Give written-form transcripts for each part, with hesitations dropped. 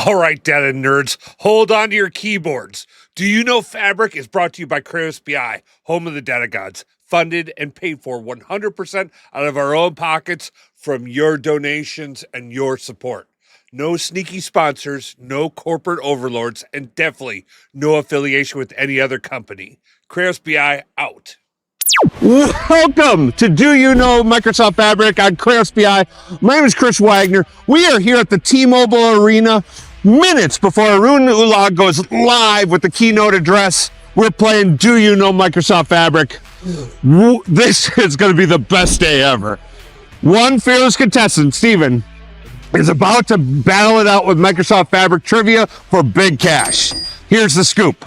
All right, data nerds, hold on to your keyboards. Do you know Fabric is brought to you by KratosBI, home of the data gods, funded and paid for 100% out of our own pockets from your donations and your support. No sneaky sponsors, no corporate overlords, and definitely no affiliation with any other company. KratosBI out. Welcome to Do You Know Microsoft Fabric on KratosBI. My name is Chris Wagner. We are here at the T-Mobile Arena minutes before Arun Ulag goes live with the keynote address. We're playing Do You Know Microsoft Fabric. This is going to be the best day ever. One fearless contestant, Steven, is about to battle it out with Microsoft Fabric trivia for big cash. Here's the scoop.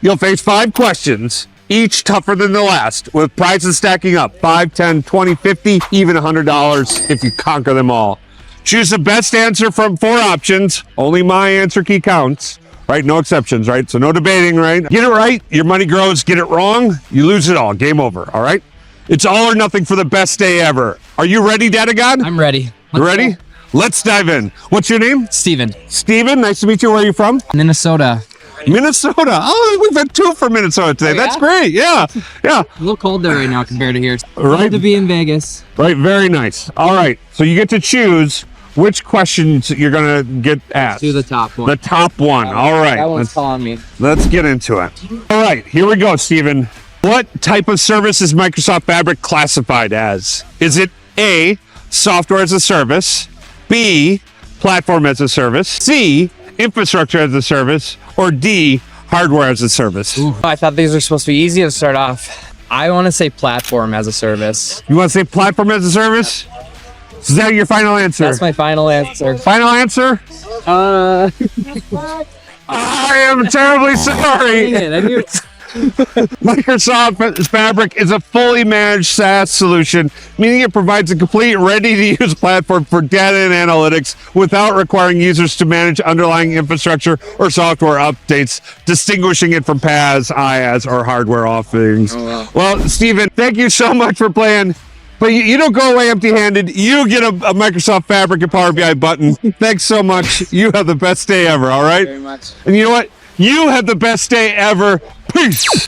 You'll face 5 questions, each tougher than the last, with prizes stacking up $5, $10, $20, $50, even $100 if you conquer them all. Choose the best answer from 4 options. Only my answer key counts, right? No exceptions, right? So no debating, right? Get it right, your money grows. Get it wrong, you lose it all. Game over, all right? It's all or nothing for the best day ever. Are you ready, Data God? I'm ready. You ready? Let's dive in. What's your name? Steven. Steven, nice to meet you. Where are you from? Minnesota. Minnesota. Oh, we've had 2 from Minnesota today. That's great. Yeah. A little cold there right now compared to here. Right. Glad to be in Vegas. Right. Very nice. All right. So you get to choose which questions you're going to get asked. Do the top one. The top one. All right. That one's calling me. Let's get into it. All right. Here we go, Steven. What type of service is Microsoft Fabric classified as? Is it A, software as a service, B, platform as a service, C, infrastructure as a service, or D, hardware as a service? Ooh. I thought these were supposed to be easy to start off. I want to say platform as a service. You want to say platform as a service? Is that your final answer? That's my final answer. Final answer? I am terribly sorry. Dang it, I knew it. Microsoft Fabric is a fully managed SaaS solution, meaning it provides a complete, ready-to-use platform for data and analytics without requiring users to manage underlying infrastructure or software updates, distinguishing it from PaaS, IaaS, or hardware offerings. Oh, wow. Well, Steven, thank you so much for playing. But you don't go away empty-handed. You get a Microsoft Fabric and Power BI button. Thanks so much. You have the best day ever, all right? Very much. And you know what? You have the best day ever. Peace.